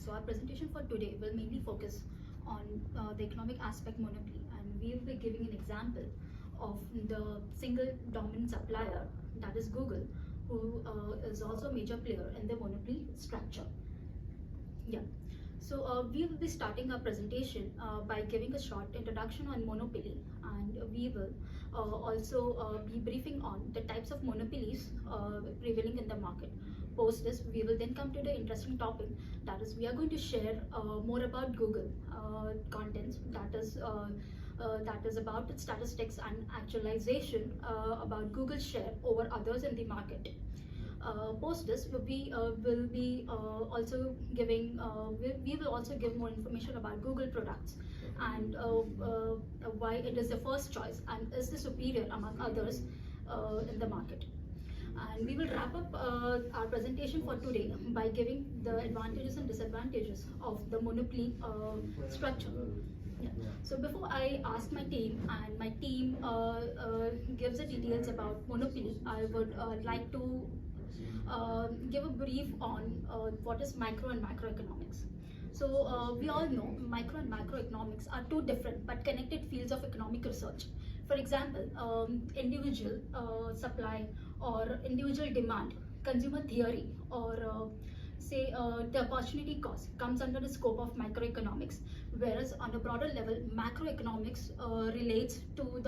So our presentation for today will mainly focus on the economic aspect monopoly, and we will be giving an example of the single dominant supplier, that is Google, who is also a major player in the monopoly structure. Yeah. So we will be starting our presentation by giving a short introduction on monopoly, and we will also be briefing on the types of monopolies prevailing in the market. Post this, we will then come to the interesting topic, that is we are going to share more about Google contents, that is about its statistics and actualization about Google's share over others in the market. Post this, we will be also giving we will also give more information about Google products, and why it is the first choice and is the superior among others in the market. And we will wrap up our presentation for today by giving the advantages and disadvantages of the monopoly structure. Yeah. So before I ask my team and my team gives the details about monopoly, I would like to give a brief on what is micro and macroeconomics. So we all know micro and macroeconomics are two different but connected fields of economic research. For example, individual supply or individual demand, consumer theory, or say the opportunity cost comes under the scope of microeconomics, whereas on a broader level macroeconomics relates to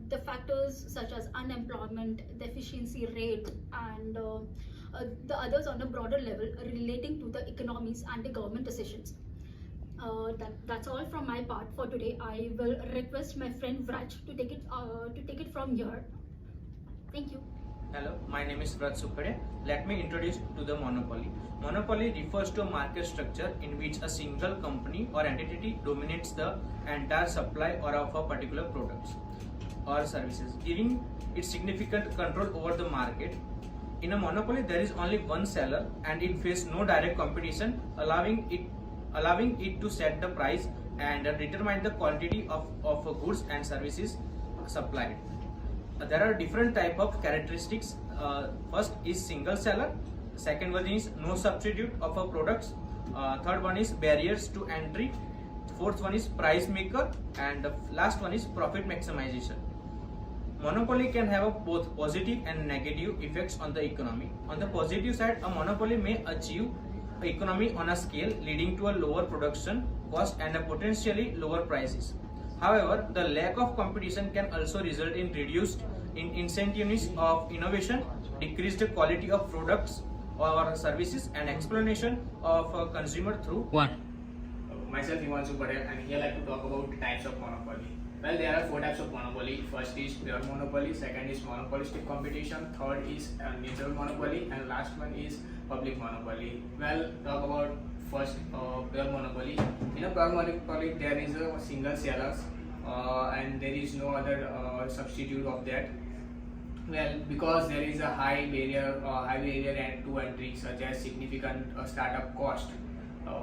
the factors such as unemployment, the efficiency rate, and the others on a broader level relating to the economies and the government decisions. That's all from my part for today. I will request my friend Vraj to take it from here. Thank you. Hello, my name is Vraj Sukhade. Let me introduce to the monopoly. Monopoly refers to a market structure in which a single company or entity dominates the entire supply or of a particular products or services, giving it significant control over the market. In a monopoly, there is only one seller and it faces no direct competition, allowing it to set the price and determine the quantity of goods and services supplied. There are different type of characteristics. First is single seller, second one is no substitute of a products, third one is barriers to entry, fourth one is price maker, and the last one is profit maximization. Monopoly can have both positive and negative effects on the economy. On the positive side, a monopoly may achieve economy on a scale leading to a lower production cost and a potentially lower prices. However, the lack of competition can also result in reduced incentives of innovation, decreased quality of products or services, and explanation of consumer through One. Myself Himanshu Patel, and here I like to talk about types of monopoly. Well, there are four types of monopoly. First is pure monopoly, second is monopolistic competition, third is natural monopoly, and last one is public monopoly. Well, talk about first pure monopoly. In a pure monopoly, there is a single seller and there is no other substitute of that. Well, because there is a high barrier to entry, such as significant startup cost.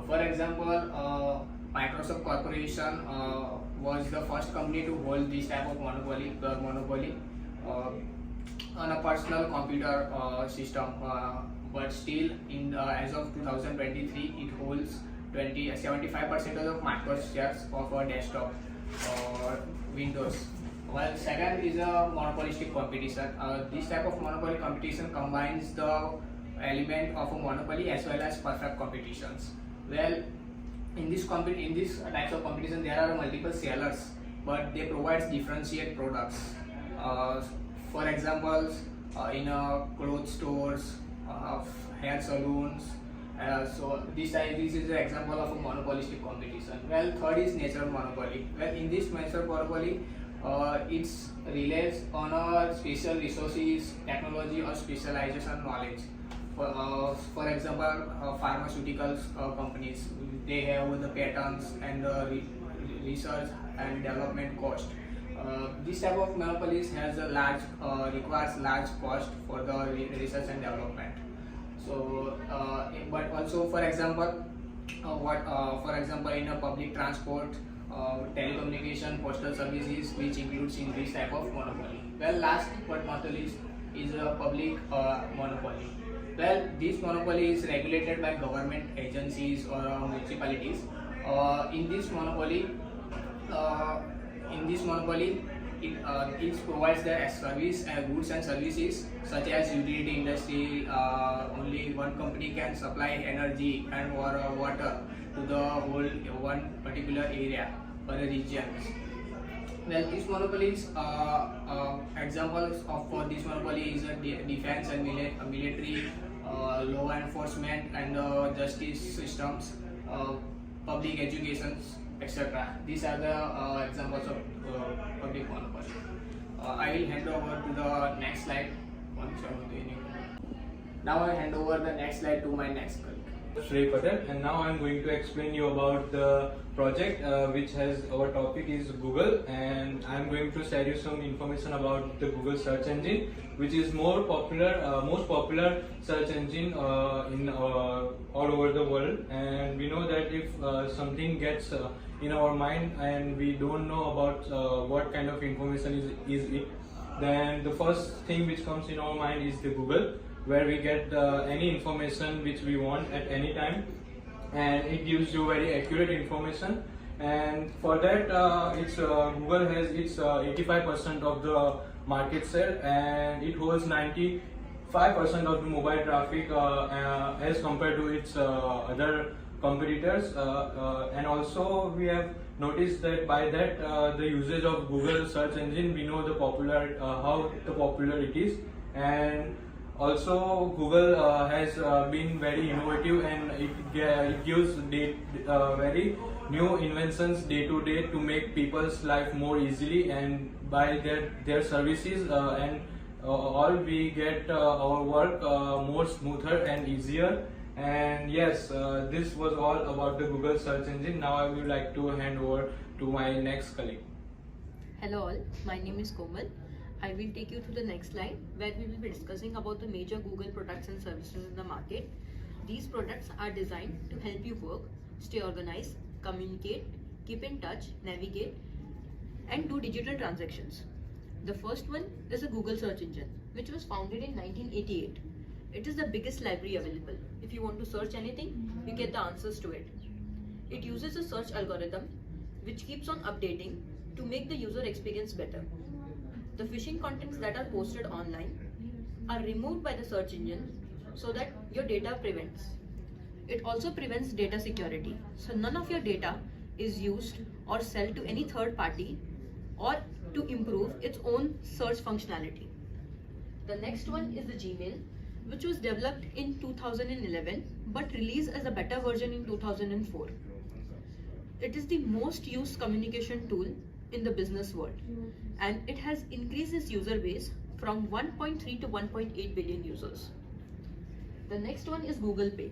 For example, Microsoft Corporation was the first company to hold this type of monopoly, pure monopoly, on a personal computer system. But still, as of 2023, it holds 75% of market shares of a desktop or Windows. While second is a monopolistic competition. This type of monopoly competition combines the element of a monopoly as well as perfect competitions. Well, in this types of competition, there are multiple sellers, but they provide differentiate products. For example, in clothes stores, hair salons. So this is an example of a monopolistic competition. Well, third is natural monopoly. Well, in this natural monopoly, it relies on special resources, technology, or specialization knowledge. For example, pharmaceuticals companies, they have the patents and the research and development cost. This type of monopolies has a requires large cost for the research and development. So, but also, for example, in a public transport, telecommunication, postal services, which includes in this type of monopoly. Well, last but not the least is a public monopoly. Well, this monopoly is regulated by government agencies or municipalities. In this monopoly, it provides the service goods and services such as utility industry. Only one company can supply energy and water to the whole one particular area or a region. Well, these monopolies, examples of for this monopoly is defense and military, law enforcement and justice systems, public educations, etc. These are the examples of public monopoly. I will hand over to the next slide. Now I hand over the next slide to my next colleague. Shrey Patel, and now I'm going to explain you about the project which has our topic is Google, and I'm going to share you some information about the Google search engine, which is most popular search engine in all over the world. And we know that if something gets in our mind and we don't know about what kind of information is it, then the first thing which comes in our mind is the Google, where we get any information which we want at any time, and it gives you very accurate information. And for that, Google has its 85% of the market share, and it holds 95% of the mobile traffic as compared to its other competitors. And also we have noticed that by that the usage of Google search engine, we know how popular it is. And also Google has been very innovative, and it gives very new inventions day to day to make people's life more easily, and by their services and all we get our work more smoother and easier. And yes, this was all about the Google search engine. Now I would like to hand over to my next colleague. Hello all, my name is Komal. I will take you to the next slide where we will be discussing about the major Google products and services in the market. These products are designed to help you work, stay organized, communicate, keep in touch, navigate, and do digital transactions. The first one is a Google search engine, which was founded in 1988. It is the biggest library available. If you want to search anything, you get the answers to it. It uses a search algorithm which keeps on updating to make the user experience better. The phishing contents that are posted online are removed by the search engine so that your data prevents. It also prevents data security. So none of your data is used or sold to any third party or to improve its own search functionality. The next one is the Gmail, which was developed in 2011 but released as a beta version in 2004. It is the most used communication tool in the business world, and it has increased its user base from 1.3 to 1.8 billion users. The next one is Google Pay,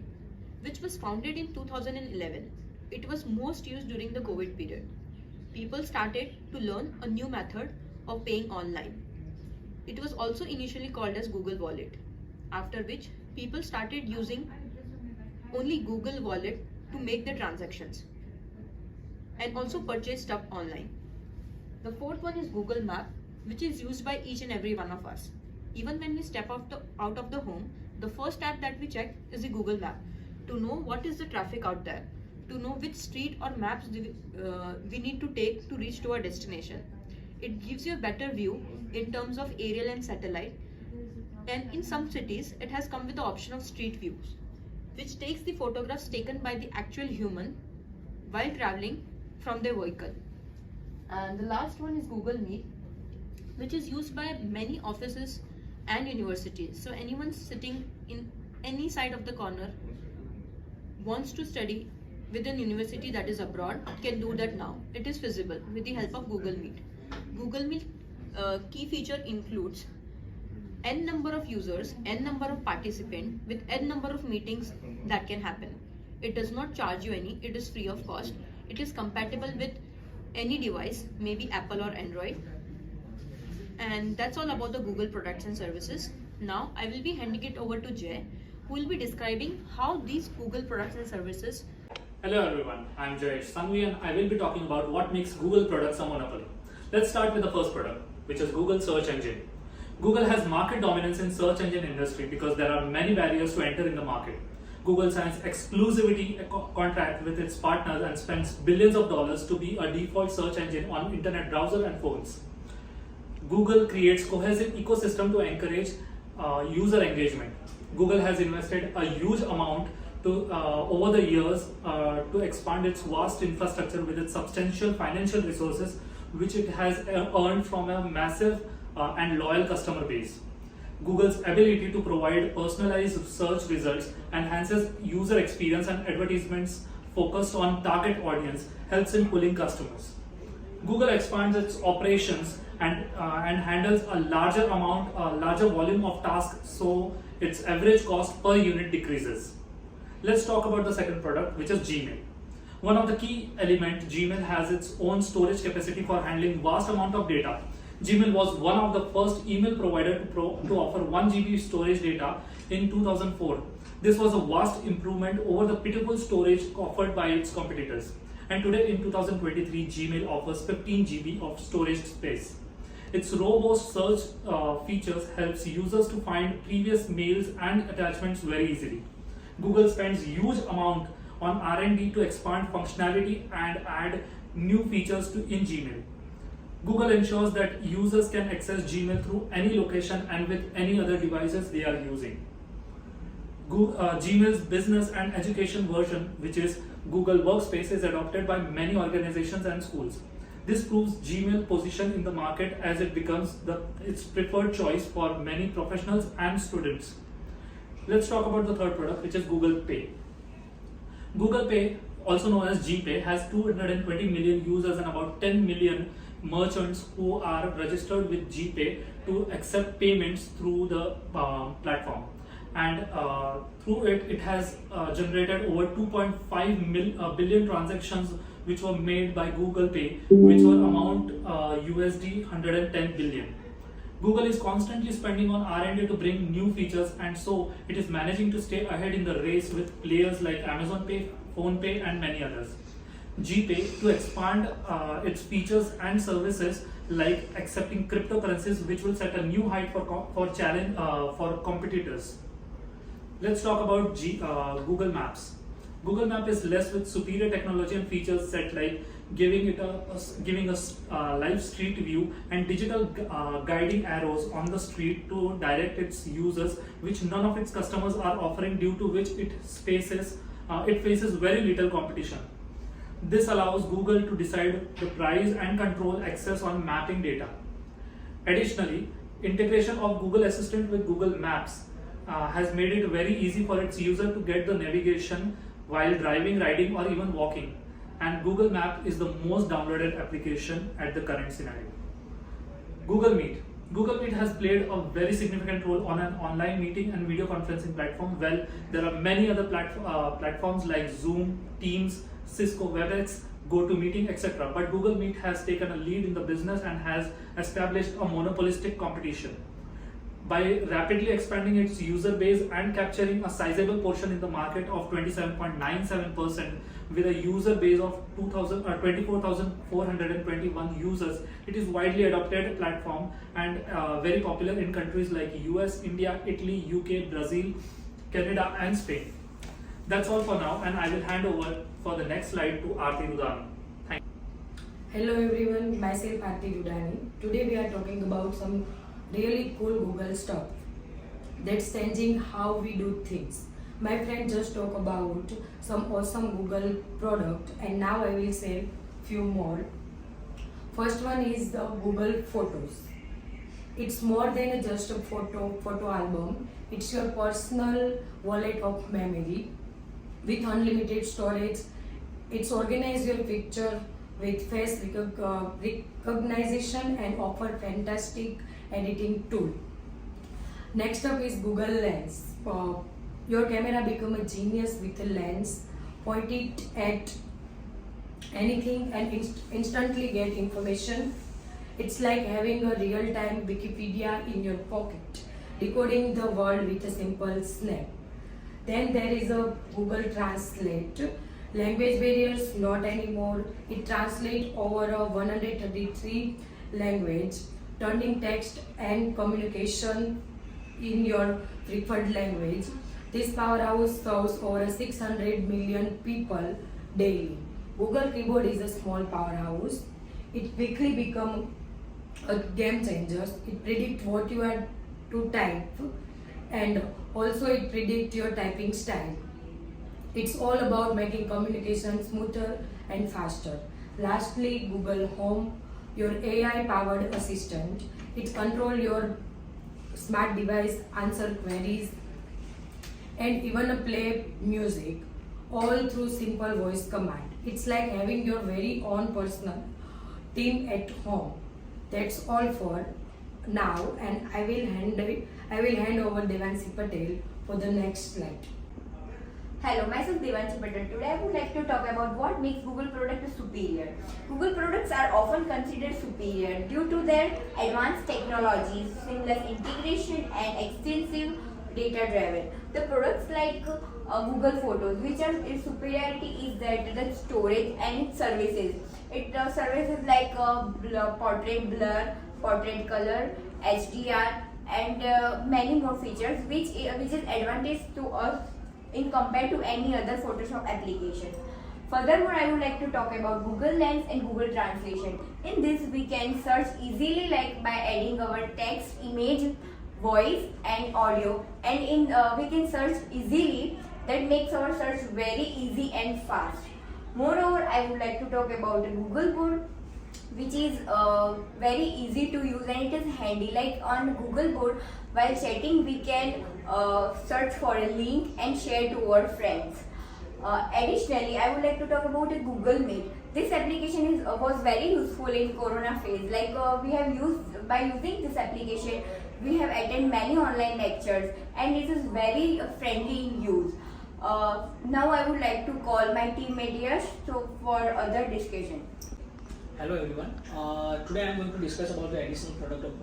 which was founded in 2011. It was most used during the COVID period. People started to learn a new method of paying online. It was also initially called as Google Wallet, after which people started using only Google Wallet to make their transactions and also purchase stuff online. The fourth one is Google Map, which is used by each and every one of us. Even when we step out of the home, the first app that we check is the Google Map to know what is the traffic out there, to know which street or maps we need to take to reach to our destination. It gives you a better view in terms of aerial and satellite, and in some cities it has come with the option of street views, which takes the photographs taken by the actual human while traveling from their vehicle. And the last one is Google Meet, which is used by many offices and universities. So anyone sitting in any side of the corner wants to study with a university that is abroad can do that now. It is feasible with the help of Google Meet. Google Meet key feature includes n number of users, n number of participants with n number of meetings that can happen. It does not charge you any, it is free of cost. It is compatible with any device, maybe Apple or Android. And that's all about the Google products and services. Now I will be handing it over to Jay, who will be describing how these Google products and services. Hello everyone, I'm Jayesh Sangvi, and I will be talking about what makes Google products a monopoly. Let's start with the first product, which is Google Search Engine. Google has market dominance in search engine industry because there are many barriers to enter in the market. Google signs exclusivity contract with its partners and spends billions of dollars to be a default search engine on internet browser and phones. Google creates cohesive ecosystem to encourage user engagement. Google has invested a huge amount over the years to expand its vast infrastructure with its substantial financial resources, which it has earned from a massive and loyal customer base. Google's ability to provide personalized search results enhances user experience, and advertisements focused on target audience helps in pulling customers. Google expands its operations and handles a larger volume of tasks, so its average cost per unit decreases. Let's talk about the second product, which is Gmail. One of the key elements, Gmail has its own storage capacity for handling vast amount of data. Gmail was one of the first email provider to offer 1 GB storage data in 2004. This was a vast improvement over the pitiful storage offered by its competitors. And today in 2023, Gmail offers 15 GB of storage space. Its robust search features helps users to find previous mails and attachments very easily. Google spends huge amount on R&D to expand functionality and add new features in Gmail. Google ensures that users can access Gmail through any location and with any other devices they are using. Gmail's business and education version, which is Google Workspace, is adopted by many organizations and schools. This proves Gmail's position in the market as it becomes its preferred choice for many professionals and students. Let's talk about the third product, which is Google Pay. Google Pay, also known as GPay, has 220 million users and about 10 million merchants who are registered with GPay to accept payments through the platform. And through it has generated over 2.5 billion transactions which were made by Google Pay, which were amount USD 110 billion. Google is constantly spending on R&D to bring new features, and so it is managing to stay ahead in the race with players like Amazon Pay, PhonePe, and many others. GPay to expand its features and services like accepting cryptocurrencies, which will set a new height for competitors. Let's talk about Google Maps. Google Map is blessed with superior technology and features set like giving us live street view and digital guiding arrows on the street to direct its users, which none of its customers are offering, due to which it faces very little competition. This allows Google to decide the price and control access on mapping data. Additionally, integration of Google Assistant with Google Maps has made it very easy for its user to get the navigation while driving, riding, or even walking. And Google Map is the most downloaded application at the current scenario. Google Meet. Google Meet has played a very significant role on an online meeting and video conferencing platform. Well, there are many other platforms like Zoom, Teams, Cisco WebEx, GoToMeeting, etc. But Google Meet has taken a lead in the business and has established a monopolistic competition. By rapidly expanding its user base and capturing a sizable portion in the market of 27.97% with a user base of 24,421 users, it is widely adopted platform and very popular in countries like US, India, Italy, UK, Brazil, Canada, and Spain. That's all for now, and I will hand over for the next slide to Aarti Rudani. Thank you. Hello everyone, myself Aarti Rudani. Today we are talking about some really cool Google stuff that's changing how we do things. My friend just talked about some awesome Google product, and now I will say few more. First one is the Google Photos. It's more than just a photo album. It's your personal wallet of memory with unlimited storage. It's organize your picture with face recognition and offer fantastic editing tool. Next up is Google Lens. Your camera become a genius with a lens. Point it at anything and instantly get information. It's like having a real-time Wikipedia in your pocket, decoding the world with a simple snap. Then there is a Google Translate. Language barriers, not anymore. It translates over 133 language turning text and communication in your preferred language. This powerhouse serves over 600 million people daily. Google Keyboard is a small powerhouse. It quickly becomes a game changer. It predicts what you are to type, and also it predicts your typing style. It's all about making communication smoother and faster. Lastly, Google Home, your AI-powered assistant. It controls your smart device, answer queries, and even play music, all through simple voice command. It's like having your very own personal team at home. That's all for now, and I will hand over Devanshi Patel for the next slide. Hello, myself Devanshi Patel. Today I would like to talk about what makes Google products superior. Google products are often considered superior due to their advanced technologies, seamless integration and extensive data driven. The products like Google Photos, which are its superiority is that the storage and its services. It services like portrait blur, portrait color, HDR, and many more features, which is advantage to us in compared to any other Photoshop application. Furthermore, I would like to talk about Google Lens and Google Translation. In this, we can search easily like by adding our text, image, voice and audio, and we can search easily. That makes our search very easy and fast. Moreover, I would like to talk about the Google Board, which is very easy to use and it is handy. Like on Google Board, while chatting, we can search for a link and share to our friends. Additionally, I would like to talk about the Google Meet. This application was very useful in Corona phase. Like by using this application, we have attended many online lectures and it is very friendly in use. Now I would like to call my teammate Yash for other discussion. Hello everyone. Today I am going to discuss about the additional product of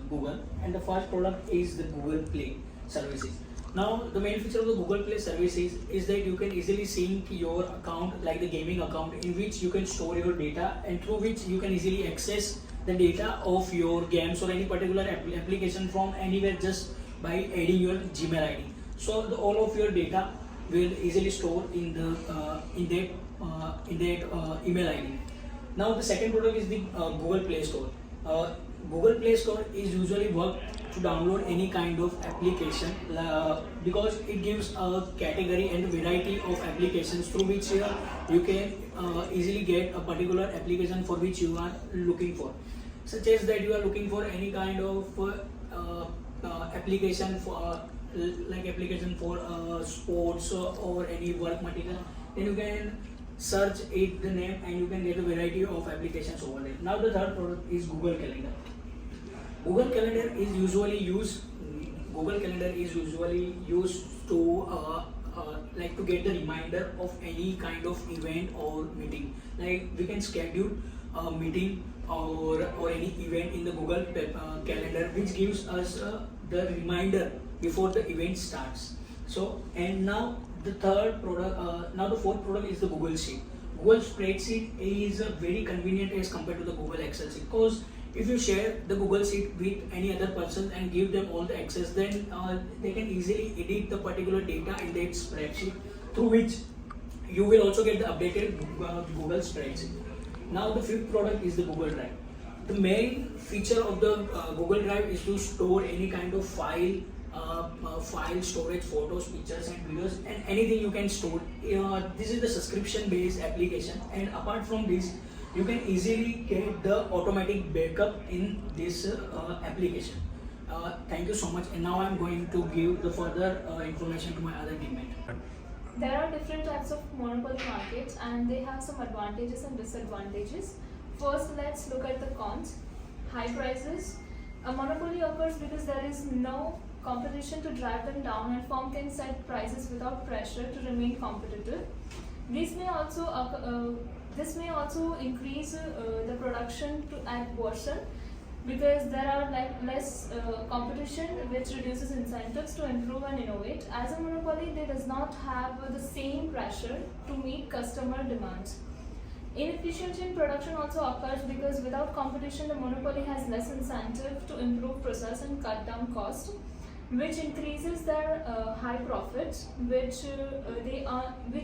Google, and the first product is the Google Play services. Now the main feature of the Google Play services is that you can easily sync your account like the gaming account, in which you can store your data and through which you can easily access the data of your games or any particular application from anywhere just by adding your Gmail ID. So all of your data will easily store in that email ID. Now the second product is the Google Play Store. Google Play Store is usually work to download any kind of application because it gives a category and variety of applications through which you can easily get a particular application for which you are looking for. Such as that you are looking for any kind of application for sports or any work material, then you can search it the name and you can get a variety of applications over there. Now the third product is Google Calendar. Google Calendar is usually used to like to get the reminder of any kind of event or meeting. Like we can schedule a meeting or any event in the Google Calendar, which gives us the reminder before the event starts. So, and now the third product, now the fourth product is the Google Sheet. Google Spreadsheet is very convenient as compared to the Google Excel sheet, because if you share the Google Sheet with any other person and give them all the access, then they can easily edit the particular data in that spreadsheet, through which you will also get the updated Google Spreadsheet. Now the fifth product is the Google Drive. The main feature of the Google Drive is to store any kind of file storage, photos, pictures and videos, and anything you can store. This is the subscription based application, and apart from this you can easily get the automatic backup in this application. Thank you so much, and now I am going to give the further information to my other teammate. There are different types of monopoly markets and they have some advantages and disadvantages. First, let's look at the cons. High prices. A monopoly occurs because there is no competition to drive them down, and firm can set prices without pressure to remain competitive. This may also increase the production at worsen, because there are less competition, which reduces incentives to improve and innovate. As a monopoly, they does not have the same pressure to meet customer demands. Inefficiency in production also occurs because without competition, the monopoly has less incentive to improve process and cut down cost, which increases their high profits, which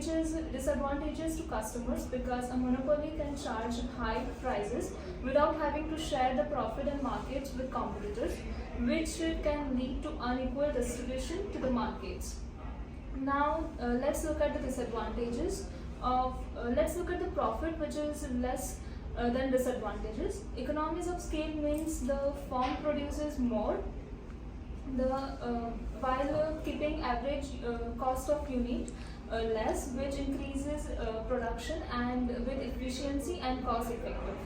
is disadvantageous to customers because a monopoly can charge high prices without having to share the profit and markets with competitors, which can lead to unequal distribution to the markets. Now let's look at the disadvantages of let's look at the profit, which is less than disadvantages. Economies of scale means the firm produces more while keeping average cost of unit less, which increases production and with efficiency and cost effective.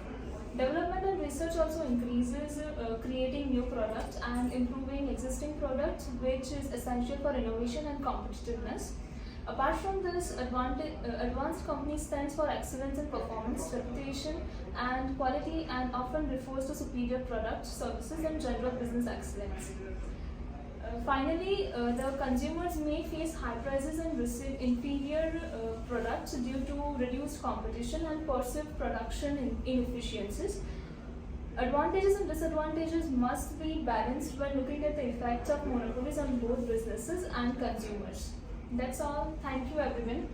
Development and research also increases creating new products and improving existing products, which is essential for innovation and competitiveness. Apart from this, advanced company stands for excellence in performance, reputation, and quality, and often refers to superior products, services, and general business excellence. Finally, the consumers may face high prices and receive inferior products due to reduced competition and perceived production inefficiencies. Advantages and disadvantages must be balanced when looking at the effects of monopolies on both businesses and consumers. That's all. Thank you, everyone.